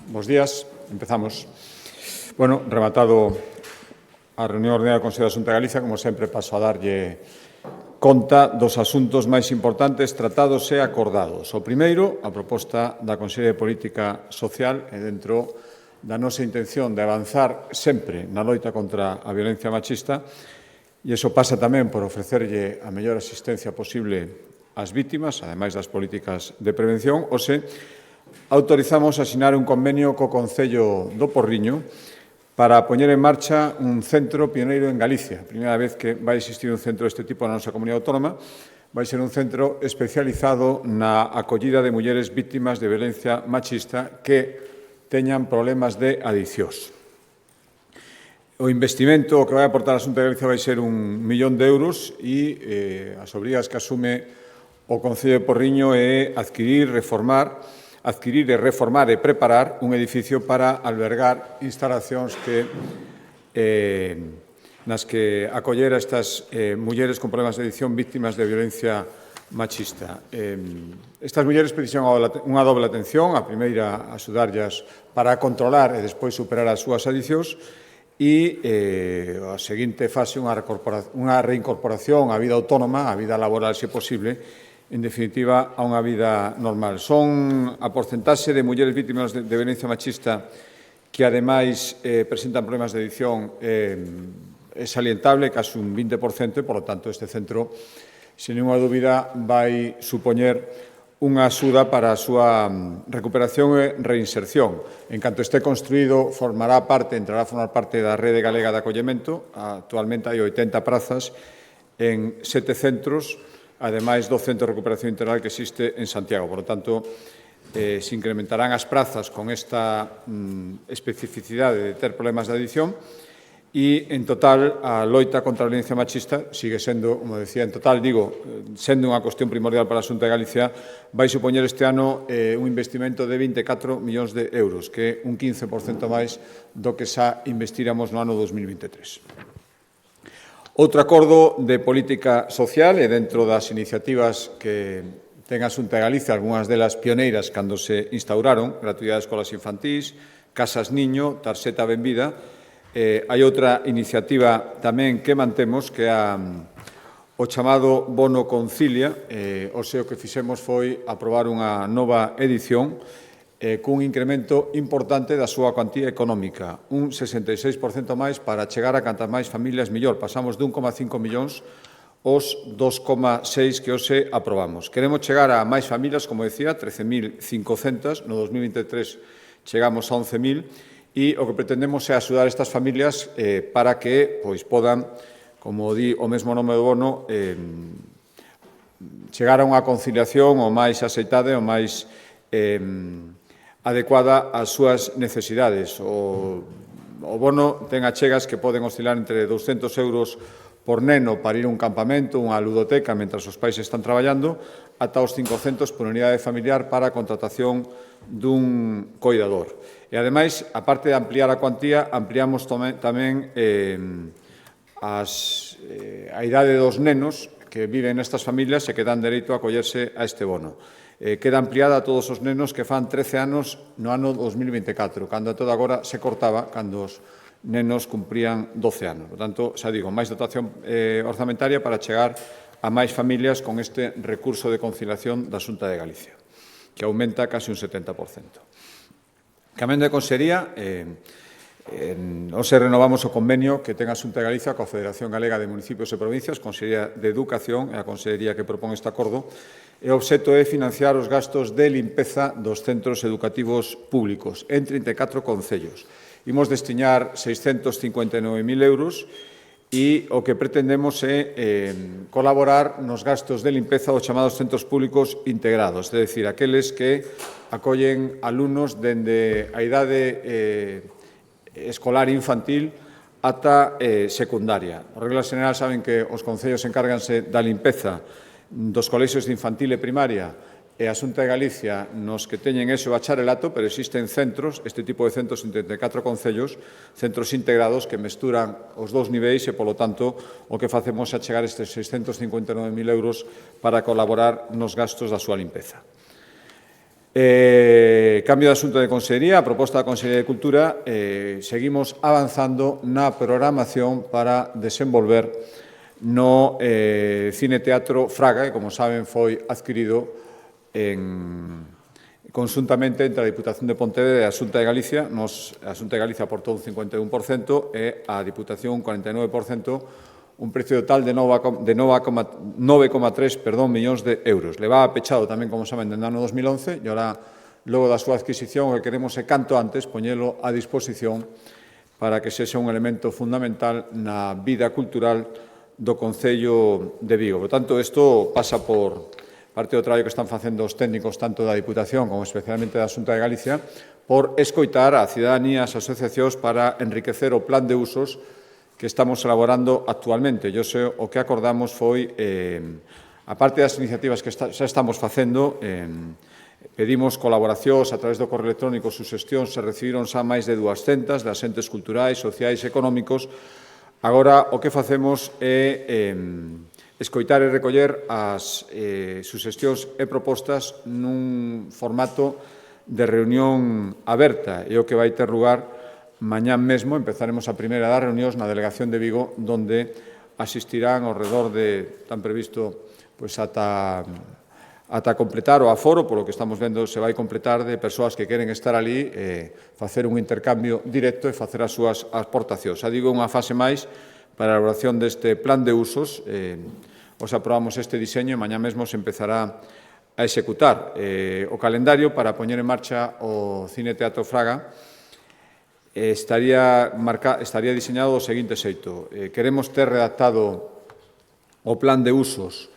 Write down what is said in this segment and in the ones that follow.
Bos días, empezamos. Bueno, rematado a reunión ordenada do Consello da Xunta de Galicia, como sempre paso a darlle conta dos asuntos máis importantes tratados e acordados. O primeiro, a proposta da Consellería de Política Social e dentro da nosa intención de avanzar sempre na loita contra a violencia machista, e iso pasa tamén por ofrecerlle a mellor asistencia posible ás vítimas, ademais das políticas de prevención, autorizamos a asinar un convenio co Concello do Porriño para poñer en marcha un centro pioneiro en Galicia. A primeira vez que vai existir un centro deste tipo na nosa comunidade autónoma, vai ser un centro especializado na acollida de mulleres vítimas de violencia machista que teñan problemas de adiccións. O investimento que vai aportar a Xunta de Galicia vai ser 1 millón de euros e as obrigas que asume o Concello de Porriño é adquirir e reformar e preparar un edificio para albergar instalacións nas que acoller a estas mulleres con problemas de adicción víctimas de violencia machista. Estas mulleres precisan unha doble atención, a primeira, axudarllas para controlar e despois superar as súas adiccións, e a seguinte fase, unha reincorporación á vida autónoma, á vida laboral, se posible, en definitiva, a unha vida normal. Son a porcentaxe de mulleres vítimas de violencia machista que, ademais, presentan problemas de adicción é salientable, casi un 20%, e, por lo tanto, este centro, sen ninguna dúbida, vai supoñer unha axuda para a súa recuperación e reinserción. En canto este construído, entrará a formar parte da Rede Galega de Acollemento. Actualmente hai 80 prazas en 7 centros, ademais do Centro de Recuperación Integral que existe en Santiago. Por lo tanto, se incrementarán as prazas con esta especificidade de ter problemas de adicción e, en total, a loita contra a violencia machista sigue sendo, como decía, en total, sendo unha cuestión primordial para a Xunta de Galicia, vai supoñer este ano un investimento de 24 millóns de euros, que é un 15% máis do que xa investiramos no ano 2023. Outro acordo de política social e dentro das iniciativas que ten a Xunta de Galicia, algunhas delas pioneiras cando se instauraron, gratuidade de escolas infantís, casas niño, tarxeta benvida. Hai outra iniciativa tamén que mantemos, que é o chamado Bono Concilia. O que fixemos foi aprobar unha nova edición cun incremento importante da súa cuantía económica, un 66% máis para chegar a cantas máis familias mellor. Pasamos de 1,5 millóns aos 2,6 que hoxe aprobamos. Queremos chegar a máis familias, como decía, 13.500, no 2023 chegamos a 11.000, e o que pretendemos é axudar estas familias para que podan, como di o mesmo nome do bono, chegar a unha conciliación o máis axeitada e o máis adecuada ás súas necesidades. O bono ten achegas que poden oscilar entre 200 euros por neno para ir a un campamento, unha ludoteca, mentras os pais están traballando, ata os 500 por unidade familiar para a contratación dun coidador. E, ademais, a parte de ampliar a cuantía, ampliamos tamén a idade dos nenos que viven nestas familias e que dan dereito a acollerse a este bono. Queda ampliada a todos os nenos que fan 13 anos no ano 2024, cando a todo agora se cortaba cando os nenos cumprían 12 anos. Por tanto, xa digo, máis dotación orzamentaria para chegar a máis familias con este recurso de conciliación da Xunta de Galicia, que aumenta casi un 70%. Cambiando de consellería, hoxe renovamos o convenio que ten a Xunta de Galicia coa Federación Galega de Municipios e Provincias, Consellería de Educación e a Consellería que propón este acordo, e o obxecto é financiar os gastos de limpeza dos centros educativos públicos en 34 concellos. Imos destinar 659.000 euros e o que pretendemos é colaborar nos gastos de limpeza dos chamados centros públicos integrados, é dicir, aqueles que acollen alumnos dende a idade escolar infantil ata secundaria. Por regla xeral, saben que os concellos encárganse da limpeza dos colexios de infantil e primaria e a Xunta de Galicia nos que teñen ese bacharelato, pero existen centros, este tipo de centros en 34 concellos, centros integrados que mesturan os dous niveis e, polo tanto, o que facemos é chegar estes 659.000 euros para colaborar nos gastos da súa limpeza. Cambio de asunto de Consellería, a proposta da Consellería de Cultura, seguimos avanzando na programación para desenvolver no Cine Teatro Fraga, que, como saben, foi adquirido conxuntamente entre a Diputación de Pontevedra e a Xunta de Galicia. A Xunta de Galicia aportou un 51% e a Diputación un 49%, un precio total de 9,3 millóns de euros. Levaba pechado tamén, como saben, dende o ano 2011 e ora, logo da súa adquisición, o que queremos é canto antes poñelo a disposición para que sexa un elemento fundamental na vida cultural do Concello de Vigo. Por tanto, isto pasa por parte do traballo que están facendo os técnicos tanto da Diputación como especialmente da Xunta de Galicia por escoitar a cidadanía, as asociacións para enriquecer o plan de usos que estamos elaborando actualmente. Yo sei, o que acordamos foi, a parte das iniciativas que xa estamos facendo, pedimos colaboracións a través do correo electrónico, suxestións, se recibiron xa máis de 200 das entes culturais, sociais e económicos. Agora, o que facemos é escoitar e recoller as suxestións e propostas nun formato de reunión aberta, e o que vai ter lugar mañá mesmo. Empezaremos a primeira das reunións na Delegación de Vigo, onde asistirán ao redor de, tan previsto, pois ata completar o aforo, polo que estamos vendo se vai completar, de persoas que queren estar ali e facer un intercambio directo e facer as súas aportacións. Xa digo, unha fase máis para a elaboración deste plan de usos. Os aprobamos este diseño e mañá mesmo se empezará a executar o calendario para poñer en marcha o Cine Teatro Fraga. Estaría diseñado do seguinte xeito. Queremos ter redactado o plan de usos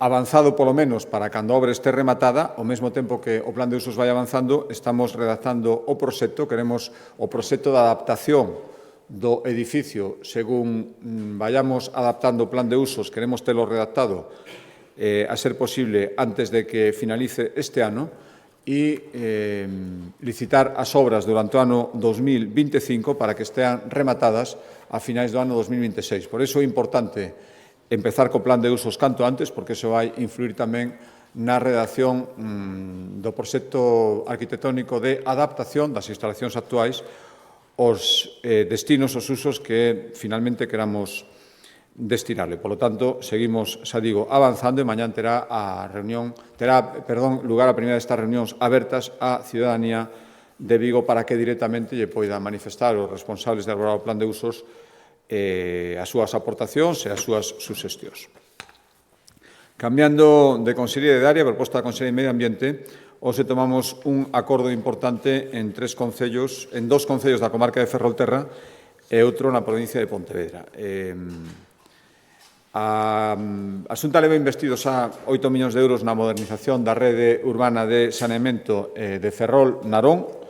avanzado polo menos para cando a obra este rematada. Ao mesmo tempo que o plan de usos vai avanzando, estamos redactando o proxecto. Queremos o proxecto de adaptación do edificio según vayamos adaptando o plan de usos. Queremos telo redactado a ser posible antes de que finalice este ano e licitar as obras durante o ano 2025 para que estean rematadas a finais do ano 2026. Por iso é importante empezar co plan de usos canto antes, porque iso vai influir tamén na redacción do proxecto arquitectónico de adaptación das instalacións actuais aos destinos, os usos que finalmente queramos destinarle. Por lo tanto, seguimos, xa digo, avanzando e mañán terá lugar a primeira destas reunións abertas á cidadanía de Vigo para que directamente lle poida manifestar os responsables de elaborar o plan de usos as súas aportacións e as súas suxestións. Cambiando de Consellería de Área, proposta da Consellería de Medio Ambiente, hoxe tomamos un acordo importante en dos concellos da comarca de Ferrolterra e outro na provincia de Pontevedra. A Xunta leva investidos xa 8 millóns de euros na modernización da rede urbana de saneamento de Ferrol-Narón.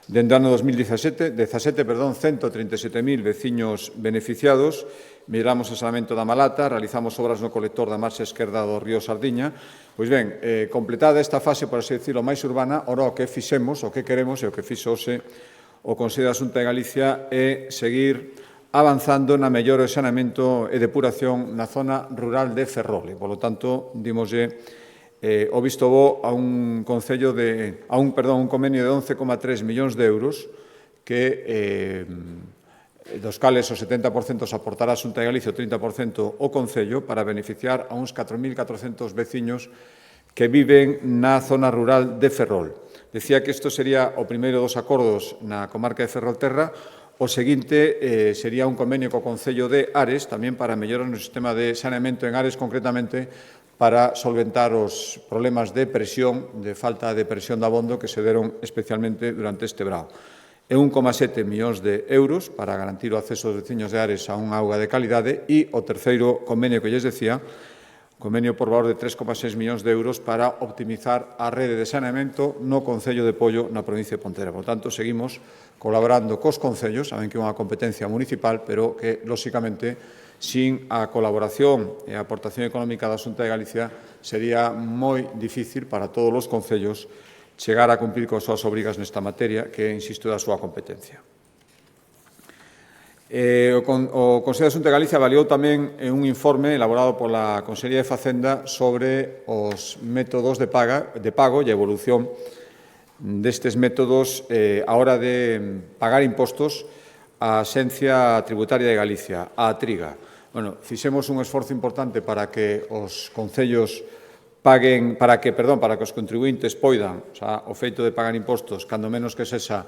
Dende o ano 2017, 137.000 veciños beneficiados. Miramos o saneamento da Malata, realizamos obras no colector da marxa esquerda do río Sardiña. Pois ben, completada esta fase, por así decirlo, máis urbana, ora o que fixemos, o que queremos e o que fixo hoxe o Consello da Xunta de Galicia é seguir avanzando na mellora do saneamento e depuración na zona rural de Ferrol. Por lo tanto, dimoslle o visto bo a un convenio de 11,3 millóns de euros que dos cales o 70% se aportará a Xunta de Galicia, o 30% o Concello, para beneficiar a uns 4.400 veciños que viven na zona rural de Ferrol. Decía que isto sería o primeiro dos acordos na comarca de Ferrolterra. O seguinte sería un convenio co Concello de Ares, tamén para mellorar o sistema de saneamento en Ares, concretamente para solventar os problemas de presión, de falta de presión de abondo que se deron especialmente durante este verao. E 1,7 millóns de euros para garantir o acceso dos veciños de Ares a unha auga de calidade. E o terceiro convenio que lles decía, convenio por valor de 3,6 millóns de euros para optimizar a rede de saneamento no Concello de Pollo, na provincia de Pontevedra. Por tanto, seguimos colaborando cos concellos, saben que é unha competencia municipal, pero que, lóxicamente, sin a colaboración e a aportación económica da Xunta de Galicia sería moi difícil para todos os concellos chegar a cumprir con as súas obrigas nesta materia, que, insisto, é a súa competencia. O Consello de Xunta de Galicia avaliou tamén un informe elaborado pola Consellería de Facenda sobre os métodos de pago e a evolución destes métodos a hora de pagar impostos á Axencia Tributaria de Galicia, a Triga. Bueno, fixemos un esforzo importante para que os concellos paguen, para que os contribuintes poidan, o feito de pagar impostos, cando menos que sexa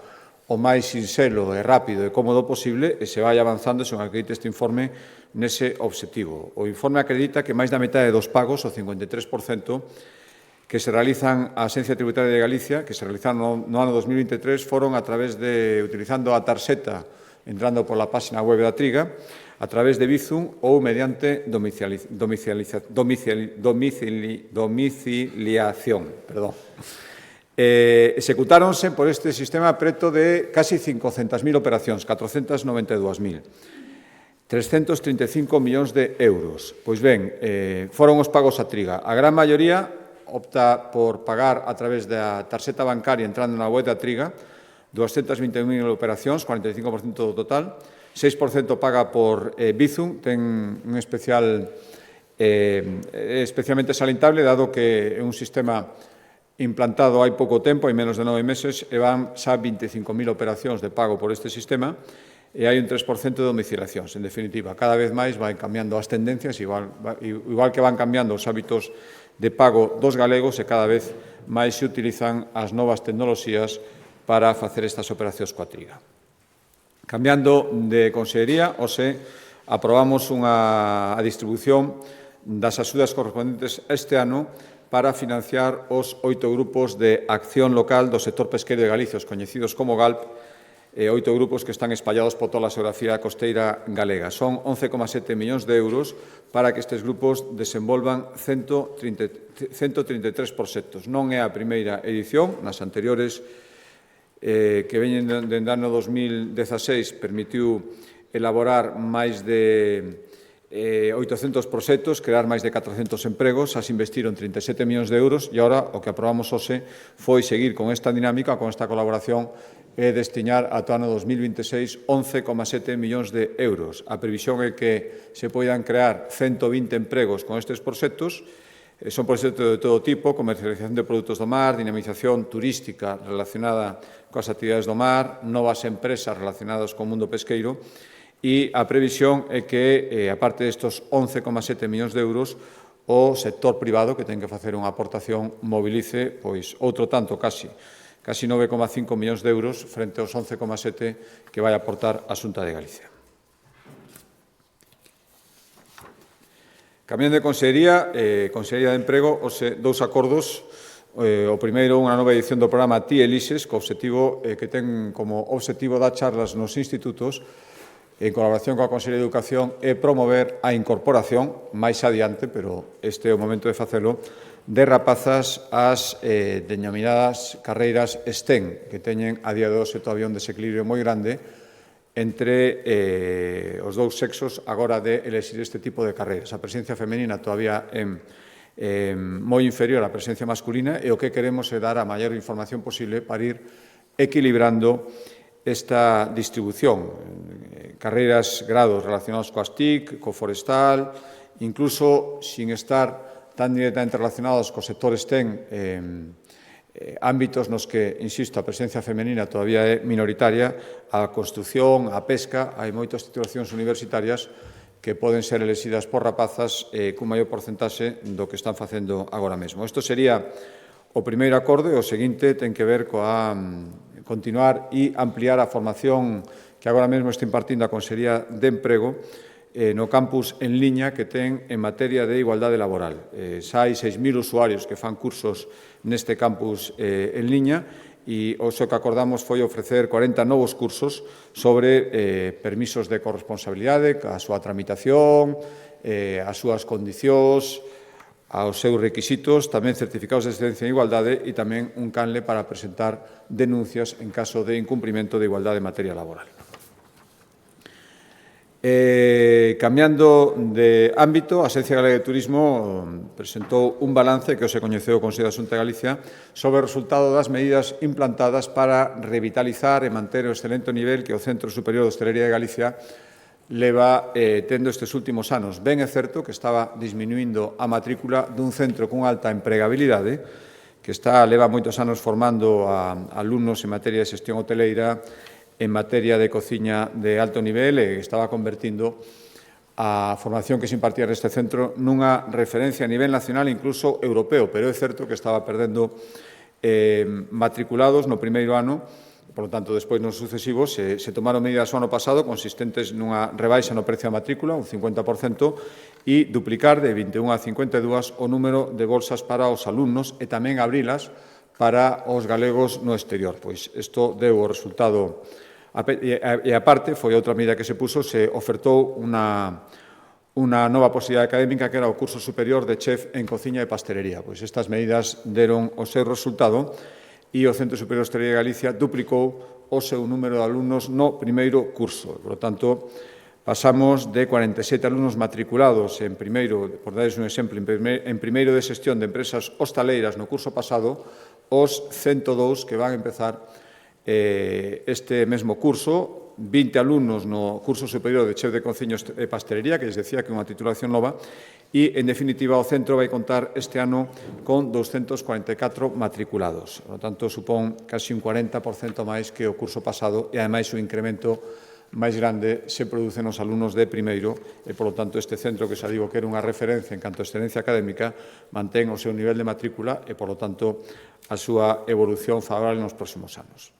o máis sinxelo e rápido e cómodo posible, e se vai avanzando, según acredita este informe, nese obxectivo. O informe acredita que máis da metade dos pagos, o 53%, que se realizan á Axencia Tributaria de Galicia, que se realizaron no ano 2023, foron a través de, utilizando a tarxeta, entrando pola página web da Triga, a través de Bizum ou mediante domiciliación. Executáronse por este sistema preto de casi 500.000 operacións, 492.000. 335 millóns de euros. Pois ben, foron os pagos a Triga. A gran maioría opta por pagar a través da tarxeta bancaria entrando na web da Triga, 221.000 operacións, 45% do total. 6% paga por Bizum, ten un especialmente salientable, dado que é un sistema implantado hai pouco tempo, hai menos de 9 meses, e van xa 25.000 operacións de pago por este sistema, e hai un 3% de domiciliacións. En definitiva, cada vez máis van cambiando as tendencias, igual que van cambiando os hábitos de pago dos galegos, e cada vez máis se utilizan as novas tecnoloxías para facer estas operacións coa Triga. Cambiando de consellería, hoxe aprobamos a distribución das axudas correspondentes este ano para financiar os 8 grupos de acción local do sector pesqueiro de Galicia, os coñecidos como GALP, 8 grupos que están espallados por toda a xeografía costeira galega. Son 11,7 millóns de euros para que estes grupos desenvolvan 133 proxectos. Non é a primeira edición, nas anteriores que veñen dende o ano 2016 permitiu elaborar máis de 800 proxectos, crear máis de 400 empregos, as investiron 37 millóns de euros e agora o que aprobamos hoxe foi seguir con esta dinámica, con esta colaboración e destinar ata o ano 2026 11,7 millóns de euros. A previsión é que se poidan crear 120 empregos con estes proxectos. Son proxectos de todo tipo, comercialización de produtos do mar, dinamización turística relacionada coas actividades do mar, novas empresas relacionadas co mundo pesqueiro, e a previsión é que, aparte destes 11,7 millóns de euros, o sector privado, que ten que facer unha aportación, mobilice pois outro tanto, casi 9,5 millóns de euros frente aos 11,7 que vai aportar a Xunta de Galicia. Cambiando de Consellería de Emprego, os dous acordos. O primeiro, unha nova edición do programa TI Elises, que ten como obxectivo dar charlas nos institutos en colaboración coa Consellería de Educación e promover a incorporación máis adiante, pero este é o momento de facelo, de rapazas ás denominadas carreiras STEM, que teñen a día de hoxe todavía un desequilibrio moi grande entre os dous sexos agora de elexir este tipo de carreiras. A presencia femenina todavía é moi inferior á presencia masculina e o que queremos é dar a maior información posible para ir equilibrando esta distribución. Carreiras, grados relacionados coas TIC, co forestal, incluso sin estar tan directamente relacionados co sector STEM, ámbitos nos que, insisto, a presencia femenina todavía é minoritaria, a construción, a pesca, hai moitas titulacións universitarias que poden ser elexidas por rapazas cun maior porcentaxe do que están facendo agora mesmo. Isto sería o primeiro acordo e o seguinte ten que ver coa continuar e ampliar a formación que agora mesmo está impartindo a Consellería de Emprego no campus en liña que ten en materia de igualdade laboral. Xa hai 6.000 usuarios que fan cursos neste campus en liña e o que acordamos foi ofrecer 40 novos cursos sobre permisos de corresponsabilidade, a súa tramitación, as súas condicións, aos seus requisitos, tamén certificados de excelencia en igualdade e tamén un canle para presentar denuncias en caso de incumprimento de igualdade en materia laboral. Cambiando de ámbito, a Axencia Galega de Turismo presentou un balance que se coñeceu o Consello da Xunta de Galicia sobre o resultado das medidas implantadas para revitalizar e manter o excelente nivel que o Centro Superior de Hostelería de Galicia leva tendo estes últimos anos. Ben é certo que estaba disminuindo a matrícula dun centro con alta empregabilidade, que leva moitos anos formando a alumnos en materia de xestión hoteleira, en materia de cociña de alto nivel, e estaba convertindo a formación que se impartía neste centro nunha referencia a nivel nacional e incluso europeo, pero é certo que estaba perdendo matriculados no primeiro ano. Por lo tanto, despois nos sucesivos se tomaron medidas o ano pasado consistentes nunha rebaixa no precio da matrícula, un 50%, e duplicar de 21 a 52 o número de bolsas para os alumnos e tamén abrilas para os galegos no exterior. Pois isto deu o resultado. E aparte, foi outra medida que se puso, se ofertou unha nova posibilidade académica que era o curso superior de chef en cociña e pastelería. Pois estas medidas deron o seu resultado e o Centro Superior de Hostalería de Galicia duplicou o seu número de alumnos no primeiro curso. Por lo tanto, pasamos de 47 alumnos matriculados en primeiro, por darles un exemplo, en primeiro de xestión de empresas hostaleiras no curso pasado, os 102 que van a empezar este mesmo curso, 20 alumnos no curso superior de chef de cociña e pastelería, que les decía que é unha titulación nova, e, en definitiva, o centro vai contar este ano con 244 matriculados. Por lo tanto, supón casi un 40% máis que o curso pasado e, ademais, o incremento máis grande se produce nos alumnos de primeiro e, por lo tanto, este centro, que xa digo que era unha referencia en canto a excelencia académica, mantén o seu nivel de matrícula e, por lo tanto, a súa evolución favorable nos próximos anos.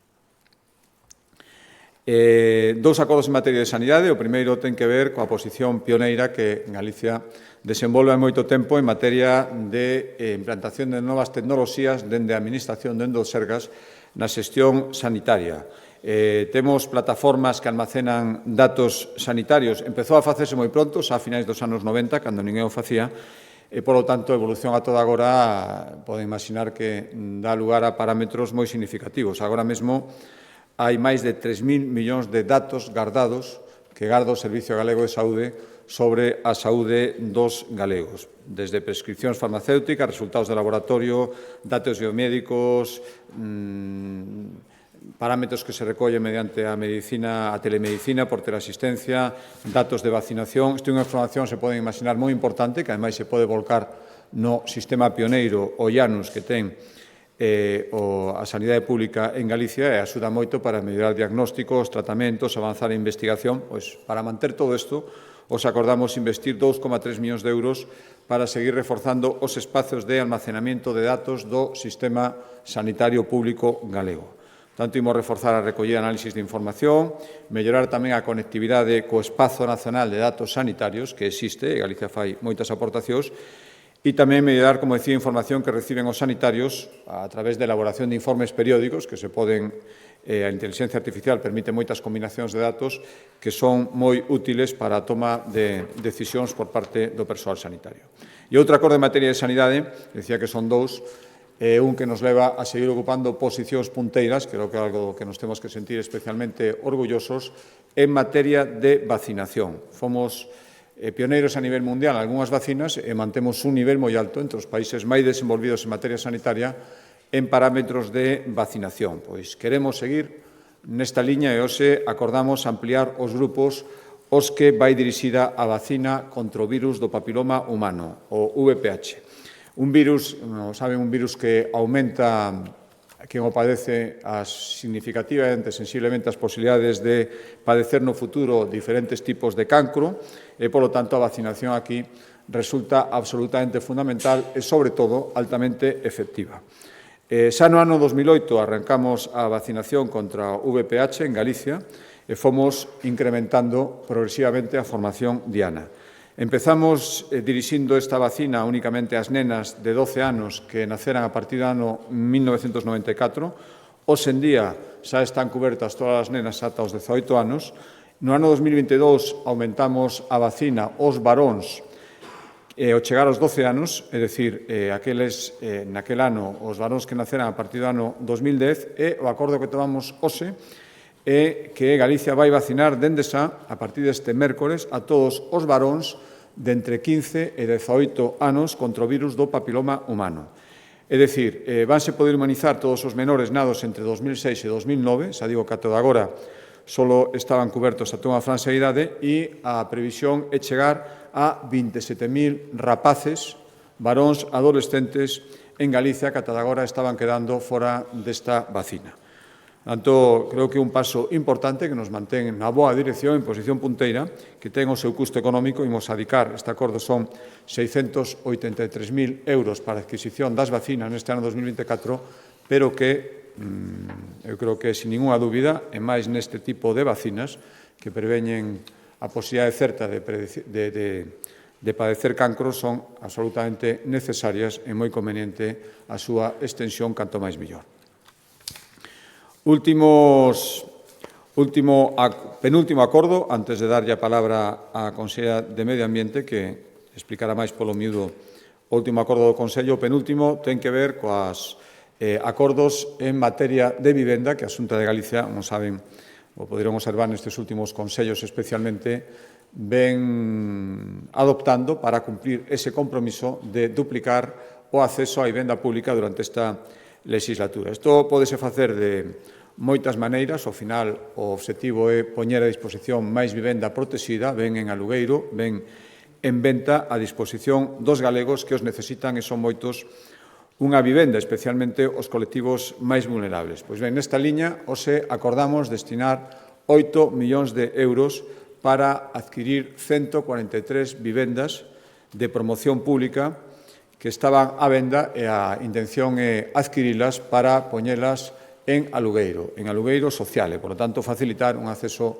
Dous acordos en materia de sanidade. O primeiro ten que ver coa posición pioneira que Galicia desenvolve hai moito tempo en materia de implantación de novas tecnoloxías dende a Administración, dende os Sergas, na xestión sanitaria. Temos plataformas que almacenan datos sanitarios. Empezou a facerse moi pronto, xa a finais dos anos 90, cando ninguén o facía, e, polo tanto, a evolución a toda agora pode imaginar que dá lugar a parámetros moi significativos. Agora mesmo hai máis de 3.000 millóns de datos gardados que garda o Servicio Galego de Saúde sobre a saúde dos galegos, desde prescripcións farmacéuticas, resultados de laboratorio, datos biomédicos, parámetros que se recollen mediante a telemedicina por teleasistencia, datos de vacinación. Isto é unha información, se poden imaginar, moi importante, que ademais se pode volcar no sistema pioneiro o IANUS que ten a sanidade pública en Galicia e axuda moito para mellorar diagnósticos, tratamentos, avanzar en investigación. Pois, para manter todo isto, os acordamos investir 2,3 millóns de euros para seguir reforzando os espacios de almacenamento de datos do sistema sanitario público galego. Tanto, imos reforzar a recollida e análisis de información, mellorar tamén a conectividade co Espazo Nacional de Datos Sanitarios, que existe, e Galicia fai moitas aportacións, e tamén mellorar, como decía, a información que reciben os sanitarios a través da elaboración de informes periódicos que se poden, a inteligencia artificial permite moitas combinacións de datos que son moi útiles para a toma de decisións por parte do persoal sanitario. E outro acordo en materia de sanidade, decía que son dous, un que nos leva a seguir ocupando posicións punteiras, creo que é algo que nos temos que sentir especialmente orgullosos, en materia de vacinación. Fomos pioneiros a nivel mundial en algunhas vacinas e mantemos un nivel moi alto entre os países máis desenvolvidos en materia sanitaria en parámetros de vacinación. Pois queremos seguir nesta liña e hoxe acordamos ampliar os grupos os que vai dirixida a vacina contra o virus do papiloma humano, o VPH. Un virus, saben, un virus que aumenta quen o padece significativamente, sensiblemente, as posibilidades de padecer no futuro diferentes tipos de cancro e, polo tanto, a vacinación aquí resulta absolutamente fundamental e, sobre todo, altamente efectiva. Xa no ano 2008 arrancamos a vacinación contra o VPH en Galicia e fomos incrementando progresivamente a formación diana. Empezamos dirixindo esta vacina únicamente ás nenas de 12 anos que naceran a partir do ano 1994. Hoxe en día xa están cubertas todas as nenas ata os 18 anos. No ano 2022 aumentamos a vacina aos varóns ao chegar aos 12 anos, é dicir, naquel ano os varóns que naceran a partir do ano 2010, e o acordo que tomamos hoxe é que Galicia vai vacinar dende xa, a partir deste mércores, a todos os varóns de entre 15 e 18 anos contra o virus do papiloma humano. É dicir, vanse poder inmunizar todos os menores nados entre 2006 e 2009, xa digo que ata agora só estaban cubertos a unha franxa de idade e a previsión é chegar a 27.000 rapaces, varóns adolescentes en Galicia que ata agora estaban quedando fora desta vacina. Tanto, creo que é un paso importante que nos mantén na boa dirección, en posición punteira, que ten o seu custo económico. Imos adicar, este acordo son 683.000 euros para a adquisición das vacinas neste ano 2024, pero que eu creo que, sin ninguna dúbida, e máis neste tipo de vacinas que preveñen a posibilidade certa de padecer cancro, son absolutamente necesarias e moi conveniente a súa extensión canto máis mellor. Penúltimo acordo, antes de darlle a palabra á Conselleira de Medio Ambiente, que explicará máis polo miúdo o último acordo do Consello. O penúltimo ten que ver coas acordos en materia de vivenda que a Xunta de Galicia, como saben, o poderon observar nestes últimos consellos especialmente, ven adoptando para cumprir ese compromiso de duplicar o acceso á vivenda pública durante esta legislatura. Isto pódese facer de moitas maneiras. Ao final, o obxectivo é poñer a disposición máis vivenda protexida, ben en alugueiro, ben en venta a disposición dos galegos que os necesitan e son moitos unha vivenda, especialmente os colectivos máis vulnerables. Pois ben, nesta liña, hoxe acordamos destinar 8 millóns de euros para adquirir 143 vivendas de promoción pública que estaban á venda e a intención é adquirilas para poñelas en alugueiro social e, por lo tanto, facilitar un acceso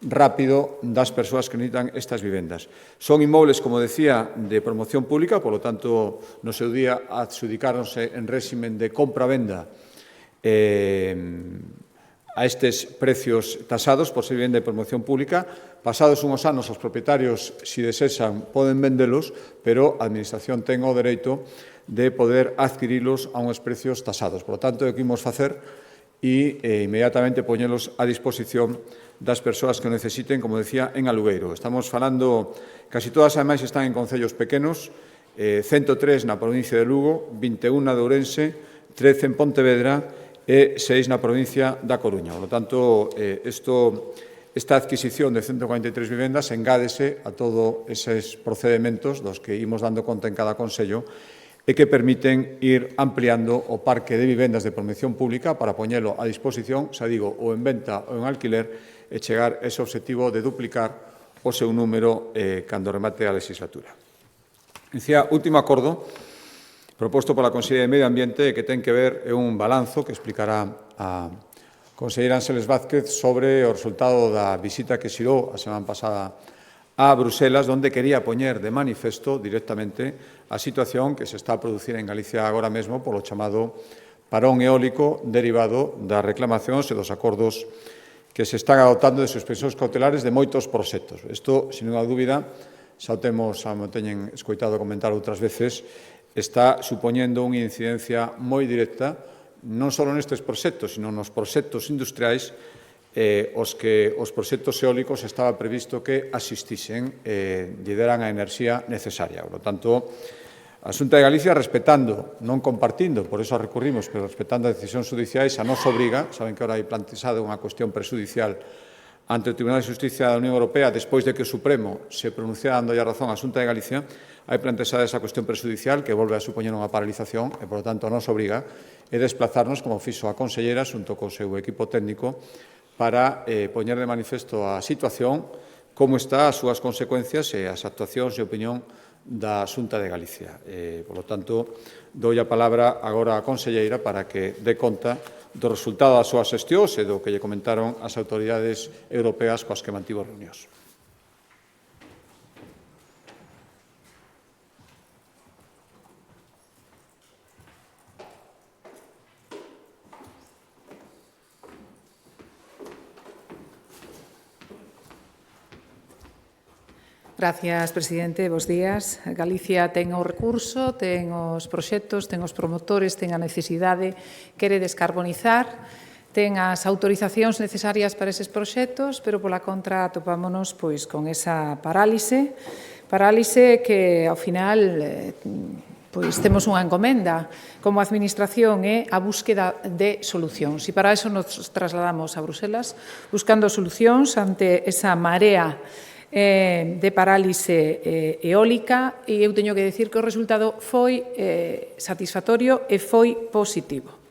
rápido das persoas que necesitan estas vivendas. Son inmobles, como decía, de promoción pública, por lo tanto, no seu día adxudicáronse en réximen de compra-venda a estes precios tasados por ser vivenda de promoción pública. Pasados unhos anos, os propietarios, se desexan, poden vendelos, pero a Administración ten o dereito de poder adquirilos a uns precios tasados. Por lo tanto, o que imos facer e inmediatamente poñelos a disposición das persoas que o necesiten, como decía, en alugueiro. Estamos falando, casi todas, ademais, están en concellos pequenos, 103 na provincia de Lugo, 21 de Ourense, 13 en Pontevedra e 6 na provincia da Coruña. Por lo tanto, esta adquisición de 143 vivendas engádese a todos eses procedementos dos que imos dando conta en cada consello e que permiten ir ampliando o parque de vivendas de promoción pública para poñelo a disposición, xa digo, ou en venta ou en alquiler, e chegar a ese obxectivo de duplicar o seu número cando remate a legislatura. Dicía, último acordo proposto pola Conselleira de Medio Ambiente que ten que ver é un balanzo que explicará a Conselleira Ángeles Vázquez sobre o resultado da visita que xirou a semana pasada a Bruselas, onde quería poñer de manifesto directamente a situación que se está a producir en Galicia agora mesmo polo chamado parón eólico derivado das reclamacións e dos acordos que se están adoptando de suspensións cautelares de moitos proxectos. Isto, sin unha dúbida, xa o teñen escoitado comentar outras veces, está supoñendo unha incidencia moi directa non só nestes proxectos, sino nos proxectos industriais os proxectos eólicos estaba previsto que asistisen e lle deran a enerxía necesaria. Por lo tanto, a Xunta de Galicia, respetando, non compartindo, por eso recurrimos, pero respetando as decisións judiciais, a nos obriga, saben que ahora hai planteada unha cuestión prejudicial ante o Tribunal de Justicia da Unión Europea, despois de que o Supremo se pronunciara dando a razón á Xunta de Galicia, hai planteada esa cuestión prejudicial que volve a supoñer unha paralización e, por lo tanto, nos obriga a desplazarnos, como fixo a Conselleira, xunto co seu equipo técnico, para poñer de manifesto a situación, como está, as súas consecuencias e as actuacións e opinión da Xunta de Galicia. Por lo tanto, dou a palabra agora á Conselleira para que dé conta do resultado das súas xestións e do que lle comentaron as autoridades europeas coas que mantivo reunións. Gracias, presidente. Bos días. Galicia ten o recurso, ten os proxectos, ten os promotores, ten a necesidade, quere descarbonizar, ten as autorizacións necesarias para eses proxectos, pero pola contra atopámonos con esa parálise que ao final pois temos unha encomenda como Administración é a búsqueda de solucións. E para iso nos trasladamos a Bruselas buscando solucións ante esa marea de parálise eólica, e eu teño que dicir que o resultado foi satisfactorio e foi positivo.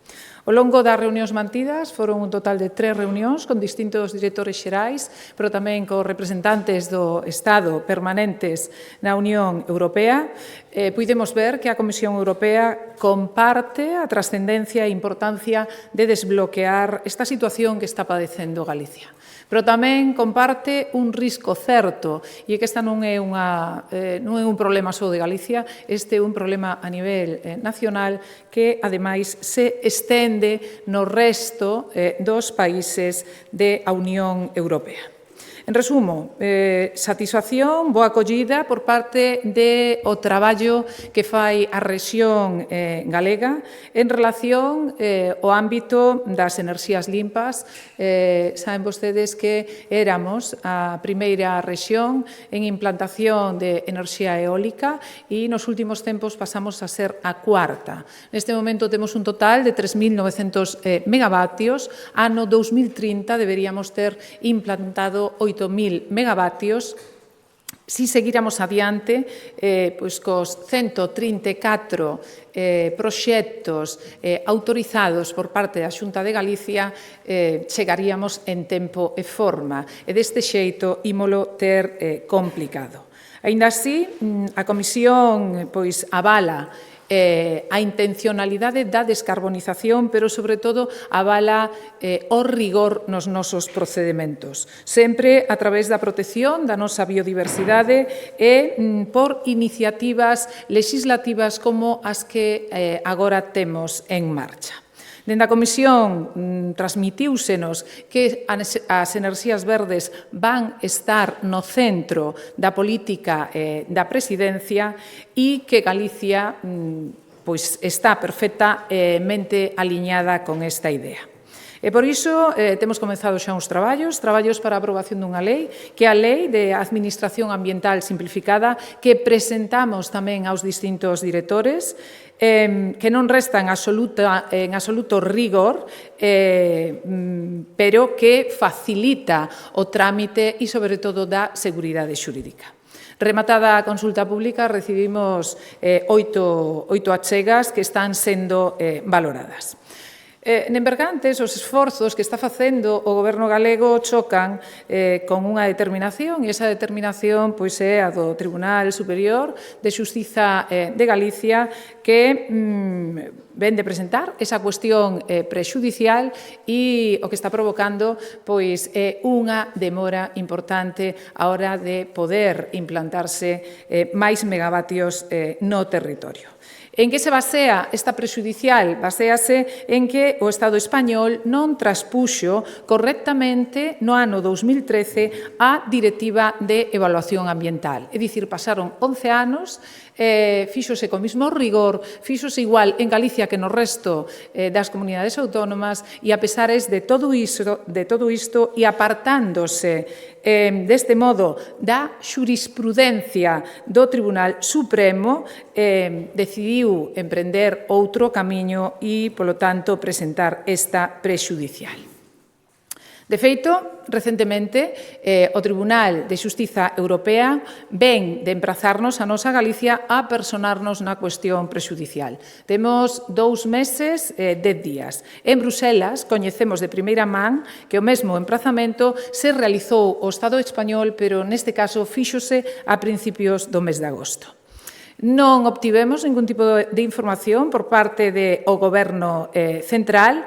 Ao longo das reunións mantidas foron un total de 3 reunións con distintos directores xerais, pero tamén con representantes do Estado permanentes na Unión Europea. Puidemos ver que a Comisión Europea comparte a trascendencia e importancia de desbloquear esta situación que está padecendo Galicia. Pero tamén comparte un risco certo, e que esta non é un problema só de Galicia, este é un problema a nivel nacional que, ademais, se estende no resto dos países da Unión Europea. En resumo, satisfacción, boa acollida por parte do traballo que fai a rexión galega en relación ao ámbito das enerxías limpas. Saben vostedes que éramos a primeira rexión en implantación de enerxía eólica e nos últimos tempos pasamos a ser a cuarta. Neste momento temos un total de 3.900 megavatios. Ano 2030 deberíamos ter implantado 8.000 megavatios. Si seguíramos adiante, pois cos 134 proxectos autorizados por parte da Xunta de Galicia, chegaríamos en tempo e forma, e deste xeito ímolo ter complicado. Aínda así, a Comisión pois avala a intencionalidade da descarbonización, pero, sobre todo, avala o rigor nos nosos procedementos, sempre a través da protección da nosa biodiversidade e por iniciativas legislativas como as que agora temos en marcha. Dende a Comisión transmitiúsenos que as enerxías verdes van estar no centro da política da Presidencia e que Galicia pois está perfectamente aliñada con esta idea. E por iso temos comenzado xa uns traballos para a aprobación dunha lei, que é a Lei de Administración Ambiental Simplificada, que presentamos tamén aos distintos directores, que non resta en absoluto rigor, pero que facilita o trámite e, sobre todo, dá seguridade xurídica. Rematada a consulta pública, recibimos 8 achegas que están sendo valoradas. En Bergantes, os esforzos que está facendo o Goberno galego chocan con unha determinación, e esa determinación pois é a do Tribunal Superior de Xustiza de Galicia, que ven de presentar esa cuestión prexudicial, e o que está provocando pois é unha demora importante á hora de poder implantarse máis megavatios no territorio. En que se basea esta prexudicial? Baséase en que o Estado español non traspuxo correctamente no ano 2013 a Directiva de Evaluación Ambiental. É dicir, pasaron 11 anos, fíxose co mesmo rigor, fíxose igual en Galicia que no resto das comunidades autónomas, e a pesares de todo isto e apartándose deste modo da xurisprudencia do Tribunal Supremo, decidiu emprender outro camiño e, polo tanto, presentar esta prexudicial. De feito, recentemente, o Tribunal de Xustiza Europea ven de emprazarnos a nosa Galicia a personarnos na cuestión prexudicial. Temos 2 meses, 10 días. En Bruselas, coñecemos de primeira man que o mesmo emprazamento se realizou o Estado español, pero neste caso fíxose a principios do mes de agosto. Non obtivemos ningún tipo de información por parte do Goberno central,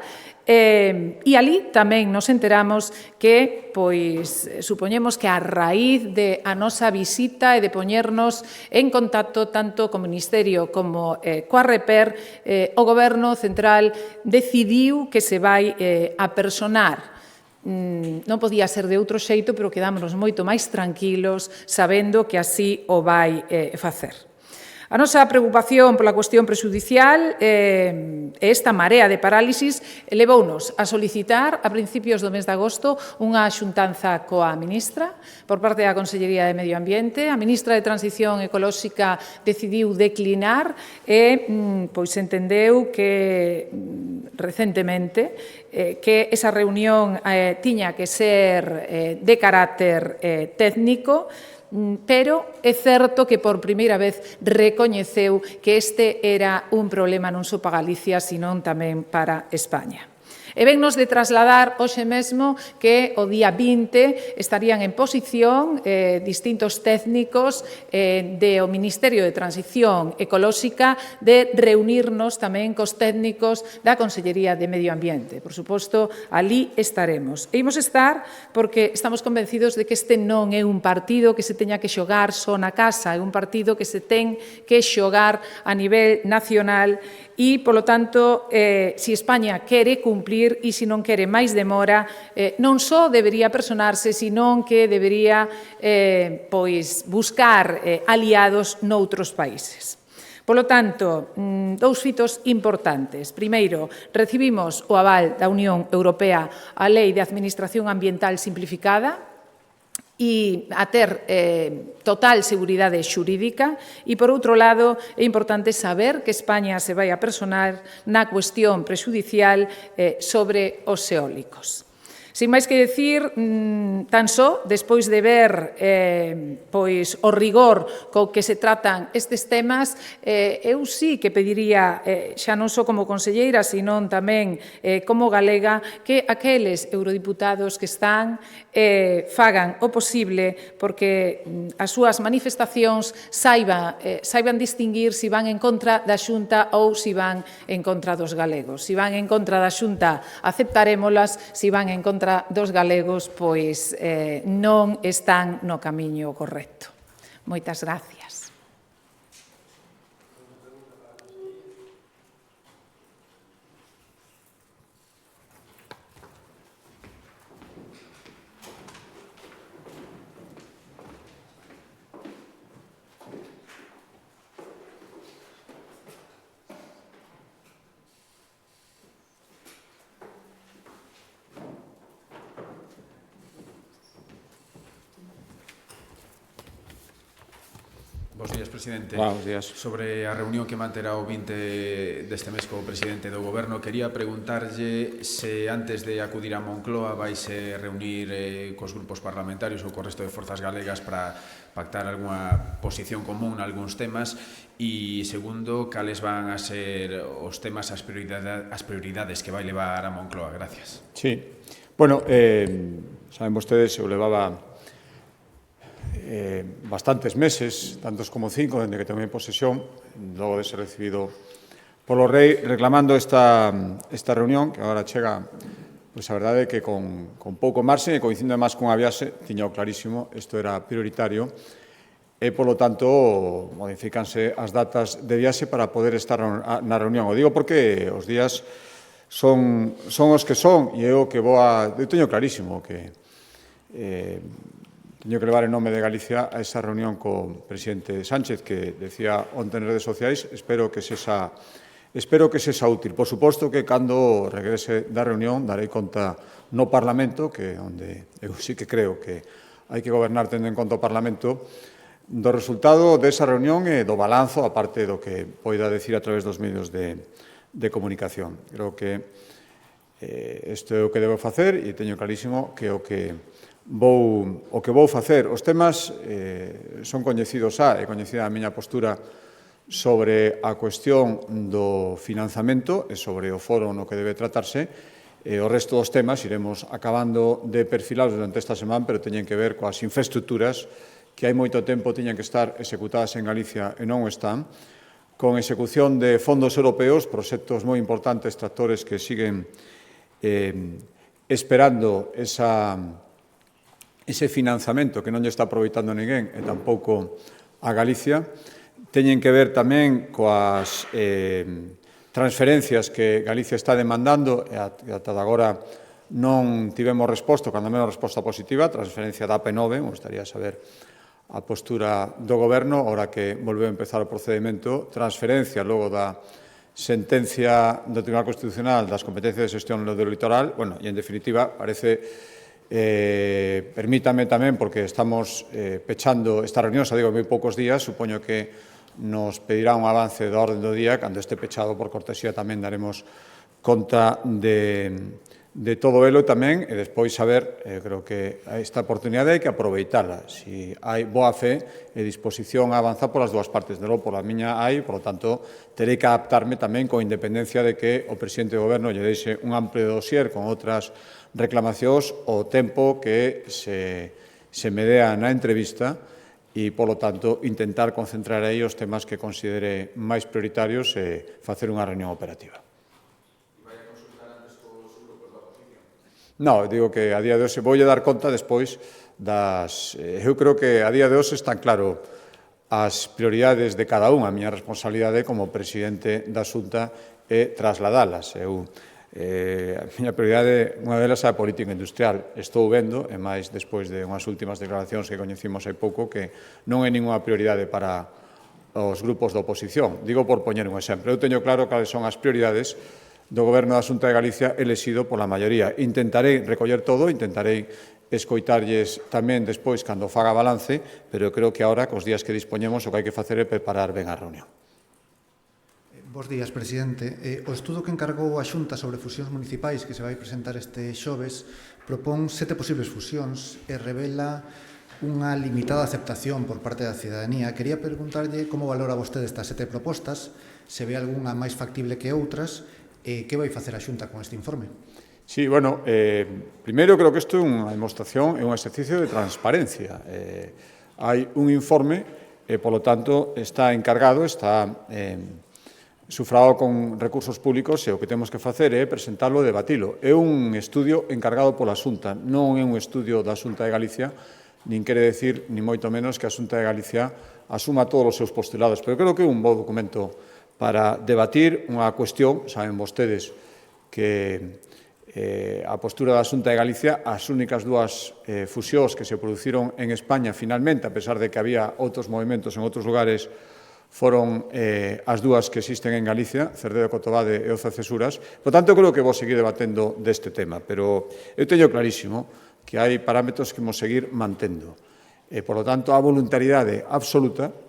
e ali tamén nos enteramos que, pois, supoñemos que a raíz de a nosa visita e de poñernos en contacto tanto co Ministerio como coa Reper, o Goberno central decidiu que se vai a personar. Non podía ser de outro xeito, pero quedámonos moito máis tranquilos sabendo que así o vai facer. A nosa preocupación pola cuestión prexudicial e esta marea de parálisis levounos a solicitar a principios do mes de agosto unha xuntanza coa ministra por parte da Consellería de Medio Ambiente. A ministra de Transición Ecolóxica decidiu declinar e pois entendeu que recentemente que esa reunión tiña que ser de carácter técnico, pero é certo que por primeira vez recoñeceu que este era un problema non só para Galicia, senón tamén para España. E vennos de trasladar hoxe mesmo que o día 20 estarían en posición distintos técnicos do Ministerio de Transición Ecolóxica de reunirnos tamén cos técnicos da Consellería de Medio Ambiente. Por suposto, ali estaremos. E imos estar porque estamos convencidos de que este non é un partido que se teña que xogar só na casa, é un partido que se ten que xogar a nivel nacional e, polo tanto, se España quere cumprir e se non quere máis demora, non só debería personarse, senón que debería buscar aliados noutros países. Polo tanto, dous fitos importantes. Primeiro, recibimos o aval da Unión Europea á Lei de Administración Ambiental Simplificada, e a ter total seguridade xurídica e, por outro lado, é importante saber que España se vai a personar na cuestión prexudicial sobre os eólicos. Sin máis que decir, tan só, despois de ver o rigor co que se tratan estes temas, eu sí que pediría, xa non só como conselleira, senón tamén como galega, que aqueles eurodiputados que están fagan o posible porque as súas manifestacións saiban distinguir se van en contra da Xunta ou se van en contra dos galegos. Se van en contra da Xunta, aceptarémolas, se van en contra dos galegos, pois non están no camiño correcto. Moitas gracias. Bos días, presidente. Bos días. Sobre a reunión que manterá o 20 deste mes co presidente do Goberno, quería preguntarlle se antes de acudir a Moncloa vaise reunir cos grupos parlamentarios ou co resto de forzas galegas para pactar algunha posición común nalgúns temas e, segundo, cales van a ser os temas, as prioridades que vai levar a Moncloa. Gracias. Sí. Bueno, saben vostedes, eu levaba bastantes meses, tantos como 5, dende que tomei posesión, logo de ser recibido polo rei, reclamando esta reunión, que agora chega, pois a verdade é que con pouco marxe, e coincidindo máis cunha viaxe, tiña clarísimo, isto era prioritario, e, polo tanto, modifícanse as datas de viaxe para poder estar na reunión. O digo porque os días son os que son, e eu que vou a... Eu teño clarísimo que teño que levar en nome de Galicia a esa reunión co presidente Sánchez, que decía onte en redes sociais, espero que sexa útil. Por suposto que cando regrese da reunión darei conta no Parlamento, que onde eu sí que creo que hai que gobernar tendo en conta o Parlamento, do resultado desa reunión e do balanzo, aparte do que poida decir a través dos medios de comunicación. Creo que isto é o que debo facer e teño clarísimo que o que vou facer. Os temas son coñecidos é coñecida a miña postura sobre a cuestión do financiamento e sobre o foro no que debe tratarse. O resto dos temas iremos acabando de perfilados durante esta semana, pero teñen que ver coas infraestructuras que hai moito tempo tiñan que estar executadas en Galicia e non o están, con execución de fondos europeos, proxectos moi importantes, tractores que siguen esperando ese financiamento que non lle está aproveitando ninguén e tampouco a Galicia. Teñen que ver tamén coas transferencias que Galicia está demandando e ata agora non tivemos resposta, cando menos resposta positiva, transferencia da AP9, me gustaría saber a postura do Goberno, ahora que volveu a empezar o procedimento, transferencia logo da sentencia do Tribunal Constitucional das competencias de xestión do litoral, bueno, e en definitiva parece, permítame tamén, porque estamos pechando esta reunión, xa digo, en moi poucos días, supoño que nos pedirá un avance da orde do día, cando este pechado por cortesía tamén daremos conta de todo elo tamén, e despois saber, creo que esta oportunidade hai que aproveitala. Si hai boa fe e disposición a avanzar polas dúas partes, de logo pola miña hai, por lo tanto, terei que adaptarme tamén con independencia de que o presidente do Goberno lle deixe un amplio dossier con outras reclamacións o tempo que se me dea na entrevista e, polo tanto, intentar concentrar aí os temas que considere máis prioritarios e facer unha reunión operativa. No, digo que a día de hoxe voulle dar conta despois das... Eu creo que a día de hoxe están claro as prioridades de cada un. A miña responsabilidade como presidente da Xunta é trasladalas. A miña prioridade, unha delas é a política industrial. Estou vendo, e máis despois de unhas últimas declaracións que coñecimos hai pouco, que non é ninguna prioridade para os grupos da oposición. Digo por poñer un exemplo. Eu teño claro cales son as prioridades do Goberno da Xunta de Galicia elexido pola maioría. Intentarei recoller todo, intentarei escoitarlles tamén despois cando faga balance, pero eu creo que agora, cos días que dispoñemos, o que hai que facer é preparar ben a reunión. Bos días, presidente. O estudo que encargou a Xunta sobre fusións municipais que se vai presentar este xoves propón 7 posibles fusións e revela unha limitada aceptación por parte da cidadanía. Quería preguntarlle como valora vostede estas 7 propostas, se ve algunha máis factible que outras, que vai facer a Xunta con este informe? Sí, bueno, primeiro creo que isto é unha demostración, é un exercicio de transparencia. Hai un informe e, polo tanto, está encargado, está sufragado con recursos públicos e o que temos que facer é presentarlo e debatilo. É un estudio encargado pola Xunta, non é un estudio da Xunta de Galicia, nin quere decir, ni moito menos, que a Xunta de Galicia asuma todos os seus postulados, pero creo que é un bo documento para debatir unha cuestión. Saben vostedes que a postura da Xunta de Galicia, as únicas dúas fusións que se produciron en España finalmente, a pesar de que había outros movimentos en outros lugares, foron as dúas que existen en Galicia, Cerdedo Cotobade e Oza Cesuras. Por tanto, creo que vou seguir debatendo deste tema, pero eu teño clarísimo que hai parámetros que imos seguir mantendo. Por lo tanto, a voluntariedade absoluta,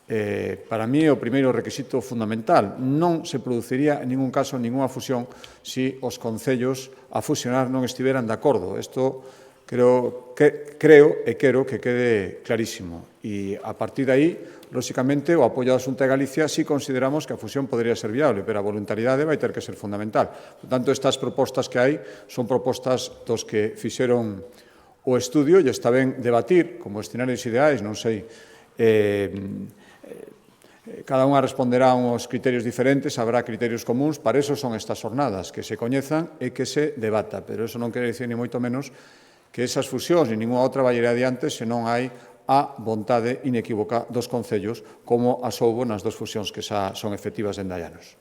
para mí é o primeiro requisito fundamental. Non se produciría en ningún caso ninguna fusión se os concellos a fusionar non estiveran de acordo. Isto creo e quero que quede clarísimo. E a partir de aí, lóxicamente, o apoio da Xunta de Galicia si consideramos que a fusión podría ser viable, pero a voluntariedade vai ter que ser fundamental. Por tanto, estas propostas que hai son propostas dos que fixeron o estudio e está ben debatir como escenarios ideais, non sei, cada unha responderá a uns criterios diferentes, habrá criterios comuns, para eso son estas jornadas, que se coñezan e que se debata, pero eso non quere dicir ni moito menos que esas fusións e ninguna outra vai ir adiante se non hai a vontade inequívoca dos concellos, como as houbo nas dos fusións que xa son efectivas en Dallanos.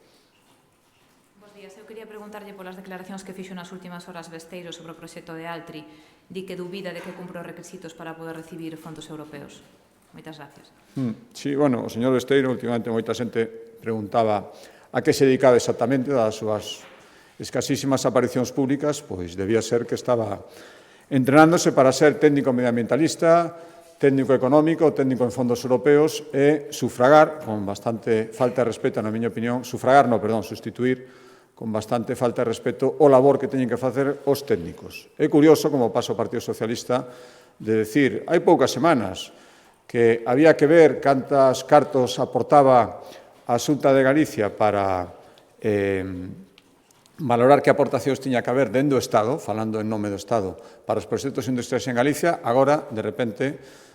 Bos días, eu quería preguntarlle polas declaracións que fixo nas últimas horas Besteiro sobre o proxecto de Altri, di que dubida de que cumpre os requisitos para poder recibir fondos europeos. Moitas gracias. Sí, bueno, o señor Besteiro, últimamente moita xente preguntaba a que se dedicaba exactamente das súas escasísimas aparicións públicas, pois debía ser que estaba entrenándose para ser técnico medioambientalista, técnico económico, técnico en fondos europeos e sufragar, con bastante falta de respeto, na miña opinión, sustituir con bastante falta de respeto o labor que teñen que facer os técnicos. É curioso, como pasa o Partido Socialista, de decir, hai poucas semanas, que había que ver cantas cartos aportaba a Xunta de Galicia para valorar que aportacións tiña que haber dentro do Estado, falando en nome do Estado, para os proxectos industriais en Galicia, agora, de repente,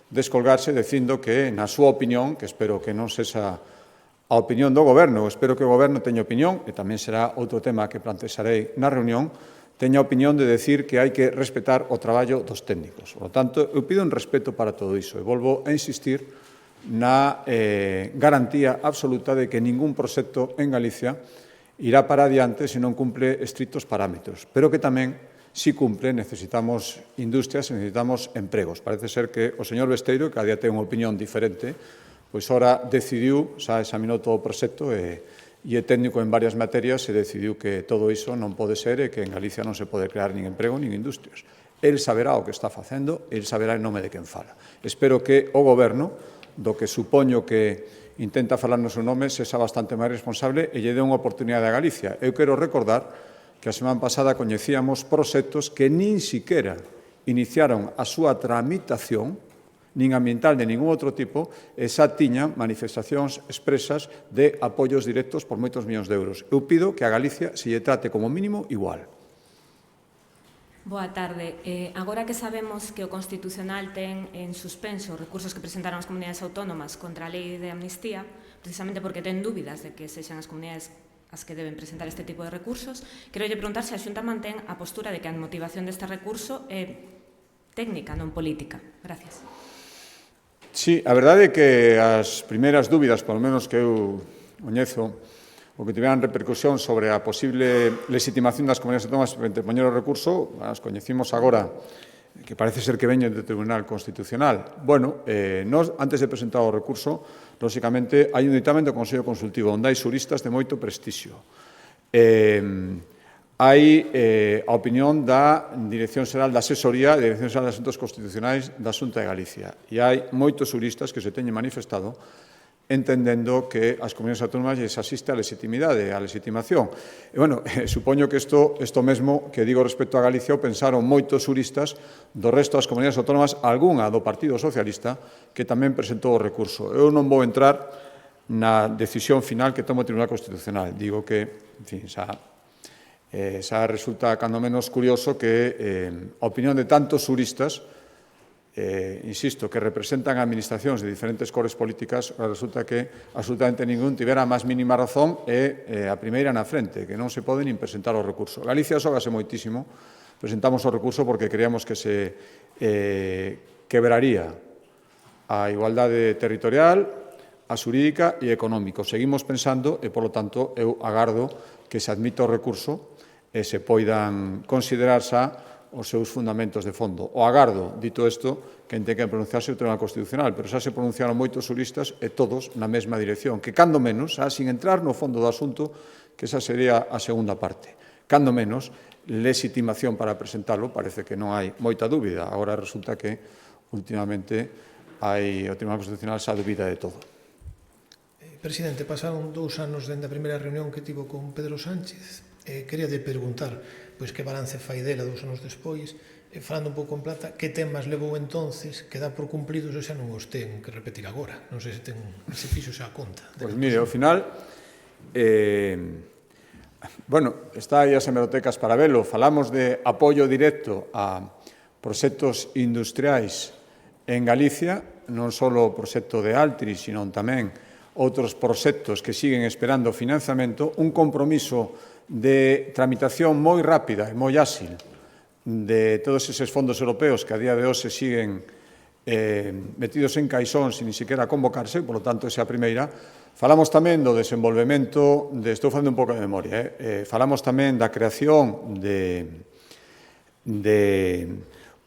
descolgarse dicindo que, na súa opinión, que espero que non sexa a opinión do Goberno, espero que o Goberno teña opinión, e tamén será outro tema que plantexarei na reunión, teña a opinión de decir que hai que respetar o traballo dos técnicos. Por lo tanto, eu pido un respeto para todo iso e volvo a insistir na garantía absoluta de que ningún proxecto en Galicia irá para adiante se non cumpre estritos parámetros, pero que tamén si cumpre, necesitamos industrias, necesitamos empregos. Parece ser que o señor Besteiro, que cada día ten unha opinión diferente, pois ora decidiu, xa examinou todo o proxecto e é técnico en varias materias e decidiu que todo iso non pode ser e que en Galicia non se pode crear nin emprego nin industrias. El saberá o que está facendo, el saberá en nome de quen fala. Espero que o Goberno, do que supoño que intenta falar no seu nome, sexa bastante máis responsable e lle dé unha oportunidade a Galicia. Eu quero recordar que a semana pasada coñecíamos proxectos que nin siquiera iniciaron a súa tramitación, nin ambiental de ningún outro tipo, e xa tiñan manifestacións expresas de apoios directos por moitos millóns de euros. Eu pido que a Galicia se lle trate como mínimo igual. Boa tarde. Agora que sabemos que o Constitucional ten en suspenso os recursos que presentaron as comunidades autónomas contra a lei de amnistía, precisamente porque ten dúbidas de que sexan as comunidades as que deben presentar este tipo de recursos, quero lle preguntar se a Xunta mantén a postura de que a motivación deste recurso é técnica, non política. Gracias. Sí, a verdade é que as primeiras dúbidas, polo menos que eu coñezo, o que tiveran repercusión sobre a posible legitimación das comunidades autónomas para interpoñer o recurso, as coñecimos agora, que parece ser que veñen do Tribunal Constitucional. Bueno, nós, antes de presentar o recurso, lóxicamente, hai un ditamen do Consello Consultivo, onde hai xuristas de moito prestixio. Hai a opinión da Dirección Xeral da Asesoría, da Dirección Xeral de Asuntos Constitucionais da Xunta de Galicia. E hai moitos xuristas que se teñen manifestado entendendo que as comunidades autónomas lles asiste a legitimidade, a legitimación. E, bueno, supoño que isto mesmo que digo respecto a Galicia o pensaron moitos xuristas do resto das comunidades autónomas, algunha do Partido Socialista, que tamén presentou o recurso. Eu non vou entrar na decisión final que toma o Tribunal Constitucional. Digo que, en fin, xa resulta cando menos curioso que a opinión de tantos xuristas, insisto, que representan administracións de diferentes cores políticas, resulta que absolutamente ningún tivera a máis mínima razón e a primeira na frente, que non se pode nin presentar o recurso. Galicia xógase moitísimo, presentamos o recurso porque creíamos que se quebraría a igualdade territorial, a xurídica e económico. Seguimos pensando e, polo tanto, eu agardo que se admita o recurso e se poidan considerar xa os seus fundamentos de fondo. O agardo, dito isto, que ten que pronunciarse o Tribunal Constitucional, pero xa se pronunciaron moitos xuristas e todos na mesma dirección, que cando menos, sin entrar no fondo do asunto, que esa sería a segunda parte, cando menos, legitimación para presentalo, parece que non hai moita dúbida. Agora resulta que, últimamente, o Tribunal Constitucional xa dúbida de todo. Presidente, pasaron 2 anos dende a primeira reunión que tivo con Pedro Sánchez. Quería de preguntar pois que balance fai dela 2 anos despois, falando un pouco en plata, que temas levou entonces que dá por cumplidos e xa non os ten que repetir agora. Non sei se fixo xa a conta. Pois mire, ao final, bueno, está aí as hemerotecas para velo. Falamos de apoio directo a proxectos industriais en Galicia, non só o proxecto de Altri, sino tamén outros proxectos que siguen esperando financiamento, un compromiso de tramitación moi rápida e moi áxil de todos eses fondos europeos que a día de hoxe siguen metidos en caixón sin ni siquiera convocarse, polo tanto, esa é a primeira. Falamos tamén do desenvolvemento, estou facendo un pouco de memoria, falamos tamén da creación de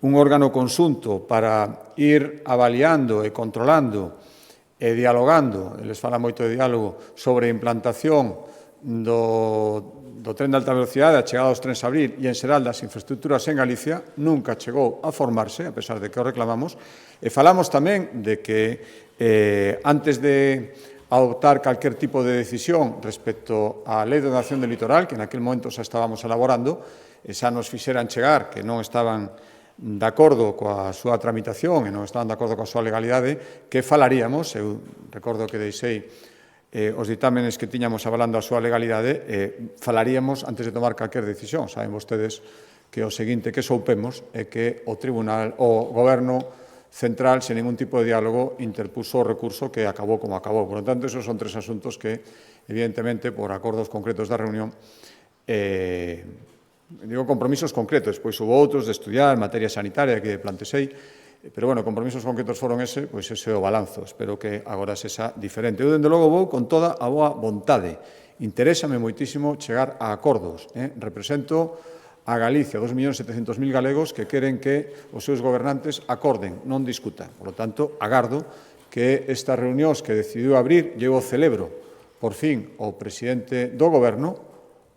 un órgano conxunto para ir avaliando e controlando e dialogando, eles falan moito de diálogo, sobre a implantación do tren de alta velocidade, a chegada dos trens a abrir e en xeral das infraestructuras en Galicia, nunca chegou a formarse, a pesar de que o reclamamos, e falamos tamén de que antes de adoptar calquer tipo de decisión respecto á Lei de Ordenación del Litoral, que en aquel momento xa estábamos elaborando, e xa nos fixeran chegar que non estaban de acordo coa súa tramitación e non estaban de acordo coa súa legalidade, que falaríamos, eu recordo que deixei os ditámenes que tiñamos avalando a súa legalidade, falaríamos antes de tomar calquer decisión. Saben vostedes que o seguinte que soupemos é que o Goberno Central, sen ningún tipo de diálogo, interpuso o recurso que acabou como acabou. Por lo tanto, esos son 3 asuntos que, evidentemente, por acordos concretos da reunión, digo compromisos concretos, pois hubo outros de estudiar materia sanitaria que plantexei, pero, bueno, compromisos concretos foron ese, pois ese é o balanzo. Espero que agora sexa diferente. Eu, dende logo, vou con toda a boa vontade. Interésame moitísimo chegar a acordos. Represento a Galicia, 2.700.000 galegos que queren que os seus gobernantes acorden, non discutan. Por lo tanto, agardo que estas reunións que decidiu abrir, eu celebro, por fin, o presidente do Goberno,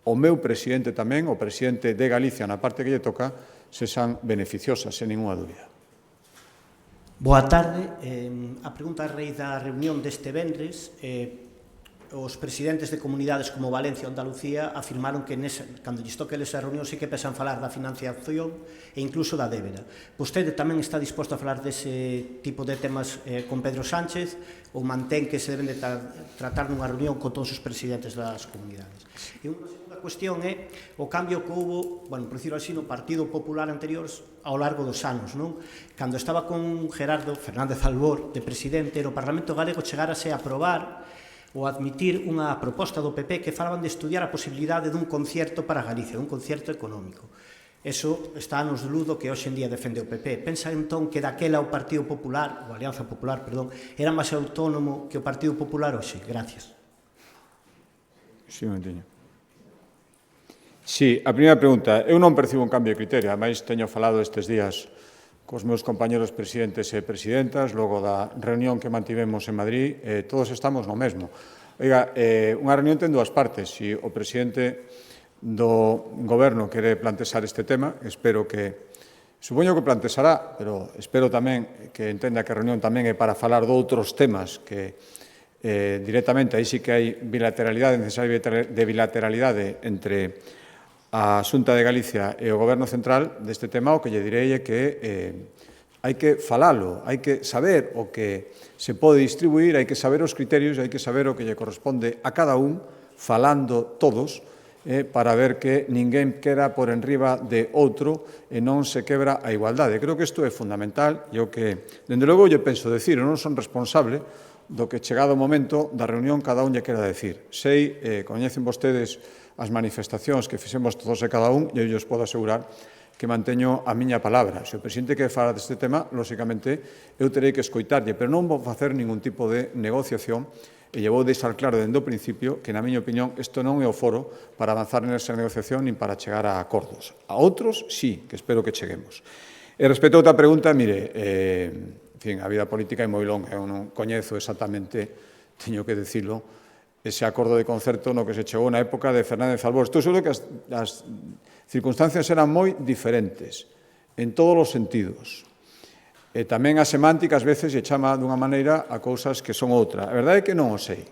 o meu presidente tamén, o presidente de Galicia na parte que lle toca, se san beneficiosas, sen ninguna dúbida. Boa tarde. A pregunta a raíz da reunión deste venres, os presidentes de comunidades como Valencia ou Andalucía afirmaron que cando lles toque esa reunión sí que pensan falar da financiación e incluso da débeda. Vostede tamén está disposto a falar dese tipo de temas con Pedro Sánchez ou mantén que se deben de tratar nunha reunión con todos os presidentes das comunidades? E unha segunda cuestión é o cambio que houve, bueno, por decirlo así, no Partido Popular anterior ao largo dos anos, non? Cando estaba con Gerardo Fernández Albor de presidente, no Parlamento Galego chegárase a aprobar ou admitir unha proposta do PP que falaban de estudiar a posibilidade dun concierto para Galicia, un concierto económico. Eso está nos de luz do que hoxe en día defende o PP. Pensa entón que daquela o Partido Popular, ou Alianza Popular, perdón, era máis autónomo que o Partido Popular hoxe? Gracias. Sí, Montiño. Sí, a primeira pregunta. Eu non percibo un cambio de criterio. Ademais, teño falado estes días cos meus compañeros presidentes e presidentas, logo da reunión que mantivemos en Madrid, todos estamos no mesmo. Oiga, unha reunión ten dúas partes. Se o presidente do Goberno quere plantexar este tema, supoño que plantexará, pero espero tamén que entenda que a reunión tamén é para falar de outros temas que directamente, aí sí que hai bilateralidade, necesaria de bilateralidade entre a Xunta de Galicia e o Goberno Central deste tema. O que lle direi é que hai que falalo, hai que saber o que se pode distribuir, hai que saber os criterios, hai que saber o que lle corresponde a cada un, falando todos, para ver que ninguén queda por enriba de outro e non se quebra a igualdade. Creo que isto é fundamental e o que, dende logo, lle penso decir, non son responsable do que chegado o momento da reunión cada un lle quera decir. Sei, coñecen vostedes as manifestacións que fixemos todos e cada un, e eu lles podo asegurar que manteño a miña palabra. Se o presidente quere falar deste tema, lóxicamente, eu terei que escoitarlle, pero non vou facer ningún tipo de negociación e lle vou deixar claro dende o principio que, na miña opinión, isto non é o foro para avanzar nesa negociación nin para chegar a acordos. A outros, sí, que espero que cheguemos. E respecto a outra pregunta, mire, en fin, a vida política é moi longa, eu non coñezo exactamente, teño que decirlo, ese acordo de concerto no que se chegou na época de Fernández Albor. Estou seguro que as circunstancias eran moi diferentes en todos os sentidos. E tamén a semántica ás veces lle chama dunha maneira a cousas que son outra. A verdade é que non o sei.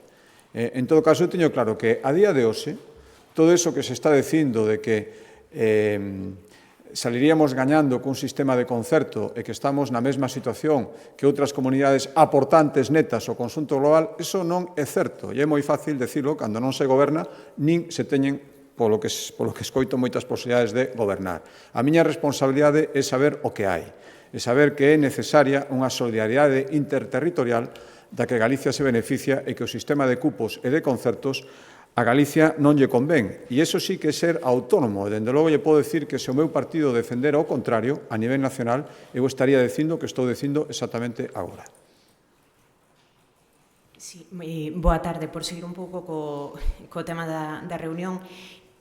En todo caso, eu teño claro que a día de hoxe, todo eso que se está dicindo de que saliríamos gañando cun sistema de concerto e que estamos na mesma situación que outras comunidades aportantes netas ao conxunto global, eso non é certo. E é moi fácil decirlo cando non se goberna, nin se teñen, polo que escoito, moitas posibilidades de gobernar. A miña responsabilidade é saber o que hai, é saber que é necesaria unha solidaridade interterritorial da que Galicia se beneficia e que o sistema de cupos e de concertos a Galicia non lle convén. E iso sí que é ser autónomo. Dende logo lle podo decir que se o meu partido defendera o contrario, a nivel nacional, eu estaría dicindo que estou dicindo exactamente agora. Sí, boa tarde. Por seguir un pouco co tema da reunión,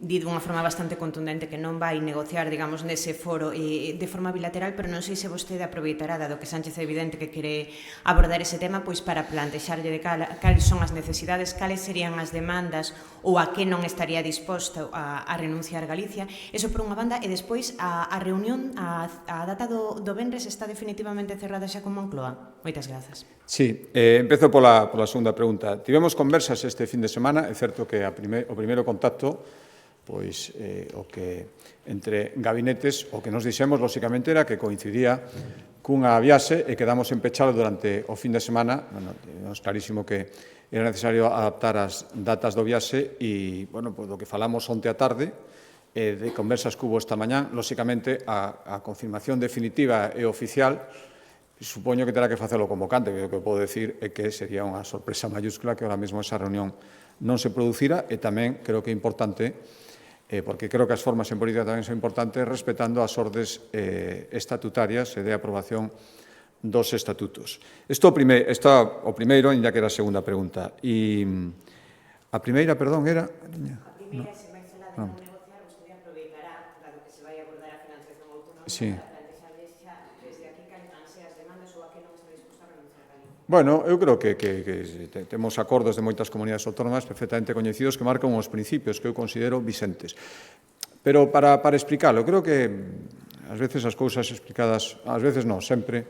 di dunha forma bastante contundente que non vai negociar, digamos, nese foro de forma bilateral, pero non sei se vostede aproveitará, dado que Sánchez é evidente que quere abordar ese tema, pois para plantexarlle de cales son as necesidades, cales serían as demandas ou a que non estaría disposto a renunciar Galicia. Eso por unha banda, e despois a reunión, a data do venres está definitivamente cerrada xa con Moncloa. Moitas grazas. Sí, empezo pola segunda pregunta. Tivemos conversas este fin de semana, é certo que o primeiro contacto, pois o que entre gabinetes, o que nos dixemos, lóxicamente, era que coincidía cunha viaxe e quedamos en pechalo durante o fin de semana. Bueno, é clarísimo que era necesario adaptar as datas do viaxe e, bueno, do que falamos onte a tarde, de conversas que hubo esta mañá, lóxicamente, a confirmación definitiva e oficial, supoño que terá que facelo o convocante, que o que podo decir é que sería unha sorpresa mayúscula que ahora mesmo esa reunión non se producira, e tamén creo que é importante, porque creo que as formas en política tamén son importantes, respetando as ordes estatutarias e de aprobación dos estatutos. Isto o primeiro, ainda que era a segunda pregunta. E a primeira, perdón, era... A primeira, se vai falar de non negociar, vostede aproveitará, dado que se vai Sí. Bueno, eu creo que temos acordos de moitas comunidades autónomas perfectamente coñecidos que marcan os principios que eu considero vixentes. Pero para explicarlo, creo que ás veces as cousas explicadas, ás veces non, sempre,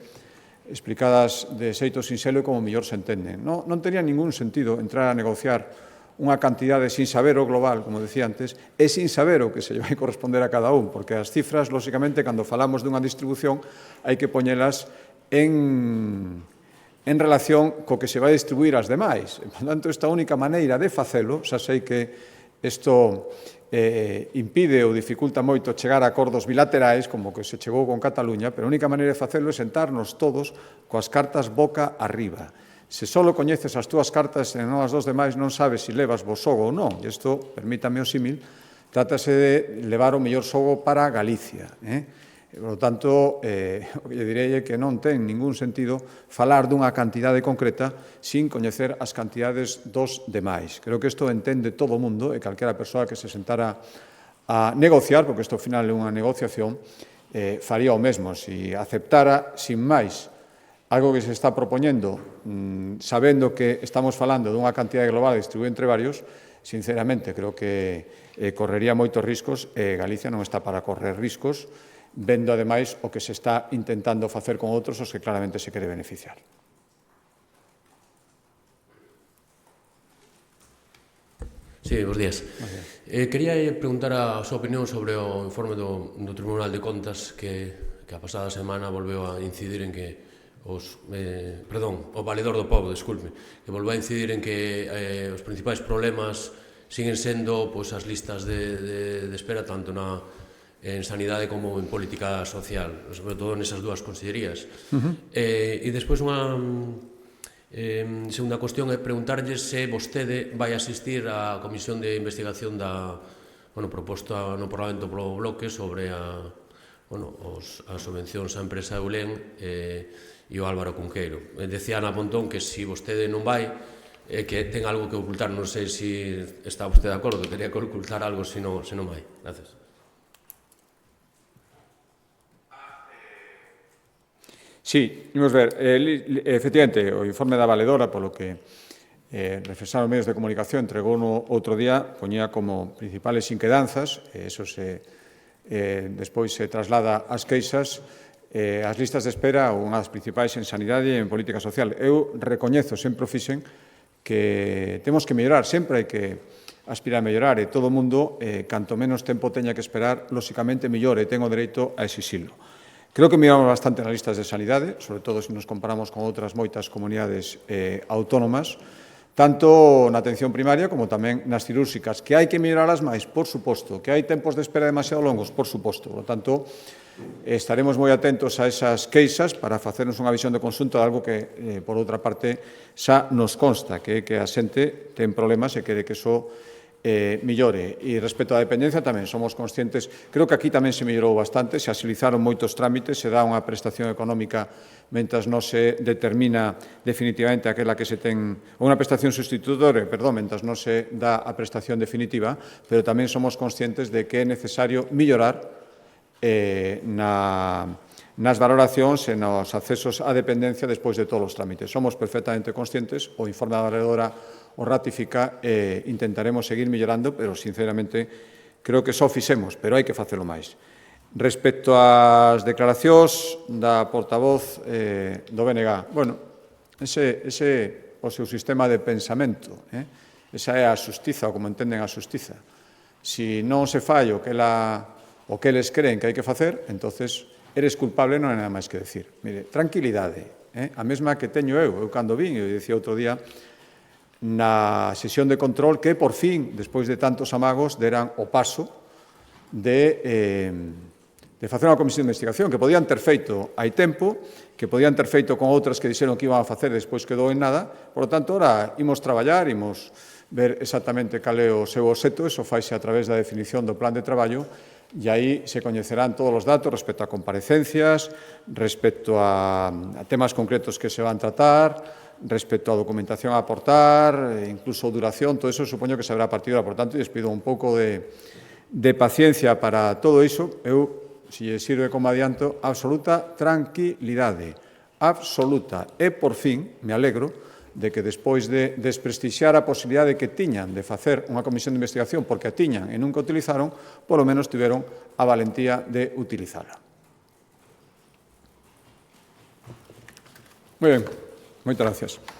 explicadas de xeito sinxelo e como mellor se entenden. Non tenía ningún sentido entrar a negociar unha cantidade sin saber o global, como decía antes, e sin saber o que se vai corresponder a cada un, porque as cifras, lóxicamente, cando falamos dunha distribución, hai que poñelas en relación co que se vai distribuir ás demais. Por tanto, esta única maneira de facelo, xa sei que isto impide ou dificulta moito chegar a acordos bilaterais, como que se chegou con Cataluña, pero a única maneira de facelo é sentarnos todos coas cartas boca arriba. Se só coñeces as túas cartas e non as dos demais, non sabes se levas bo xogo ou non. E isto, permítame o símil, trátase de levar o mellor xogo para Galicia. Por lo tanto, o que lle direi é que non ten ningún sentido falar dunha cantidade concreta sin coñecer as cantidades dos demais. Creo que isto entende todo o mundo e calquera persoa que se sentara a negociar, porque isto ao final é unha negociación, faría o mesmo. Se aceptara, sin máis, algo que se está propoñendo, sabendo que estamos falando dunha cantidade global distribuída entre varios, sinceramente, creo que correría moitos riscos e Galicia non está para correr riscos, vendo, ademais, o que se está intentando facer con outros os que claramente se quere beneficiar. Sí, bons días. Quería preguntar a súa opinión sobre o informe do Tribunal de Contas que a pasada semana volveu a incidir en que o Valedor do Pobo, disculpe, que volveu a incidir en que os principais problemas siguen sendo as listas de espera tanto en sanidade como en política social, sobre todo nesas dúas consellerías. E despois unha segunda cuestión é preguntarlle se vostede vai asistir á comisión de investigación proposta no Parlamento polo Bloque sobre as subvencións á empresa Eulen e o Álvaro Cunqueiro. Decía Ana Pontón que se vostede non vai, que ten algo que ocultar, non sei se está vostede de acordo, que teria que ocultar algo se non vai. Gracias. Sí, imos ver, efectivamente, o informe da Valedora, polo que reflexaron os medios de comunicación, entregou no outro día, poñía como principales inquedanzas, eso despois se traslada ás queixas, as listas de espera, unha das principais en sanidade e en política social. Eu recoñezo, sempre o fixen, que temos que mellorar, sempre hai que aspirar a mellorar, e todo o mundo, canto menos tempo teña que esperar, lóxicamente mellore, e ten o dereito a exixilo. Creo que miramos bastante nas listas de sanidade, sobre todo se nos comparamos con outras moitas comunidades autónomas, tanto na atención primaria como tamén nas cirúrxicas, que hai que melloralas máis, por suposto, que hai tempos de espera demasiado longos, por suposto. Por lo tanto, estaremos moi atentos a esas queixas para facernos unha visión de conxunto de algo que, por outra parte, xa nos consta, que a xente ten problemas e quere que iso millore. E respecto á dependencia tamén somos conscientes, creo que aquí tamén se mellorou bastante, se agilizaron moitos trámites, se dá unha prestación económica mentras non se determina definitivamente aquela que se ten, unha prestación sustitutoria, mentras non se dá a prestación definitiva, pero tamén somos conscientes de que é necesario mellorar nas valoracións e nos accesos á dependencia despois de todos os trámites. Somos perfectamente conscientes, o informe da Valedora o ratifica e intentaremos seguir mellorando, pero, sinceramente, creo que só fixemos, pero hai que facelo máis. Respecto ás declaracións da portavoz do BNG, ese é o seu sistema de pensamento, esa é a xustiza, ou como entenden a xustiza. Se non se fai o que eles creen que hai que facer, entonces eres culpable, non hai nada máis que decir. Mire, tranquilidade, a mesma que teño eu cando vin, eu dicía outro día, na sesión de control que, por fin, despois de tantos amagos, deran o paso de facer unha comisión de investigación que podían ter feito hai tempo, que podían ter feito con outras que dixeron que iban a facer e despois quedou en nada. Por lo tanto, ora imos traballar, imos ver exactamente cal é o seu obxecto, eso faise a través da definición do plan de traballo, e aí se coñecerán todos os datos respecto a comparecencias, respecto a temas concretos que se van tratar, respecto á documentación a aportar, incluso duración, todo eso supoño que se habrá a partir de ahora. Por tanto, lles pido un pouco de paciencia para todo iso. Eu se lle sirve como adianto, absoluta tranquilidade, absoluta. E, por fin, me alegro de que despois de desprestixiar a posibilidade que tiñan de facer unha comisión de investigación porque a tiñan e nunca utilizaron, polo menos tiveron a valentía de utilizala. Moi ben, moitas gracias.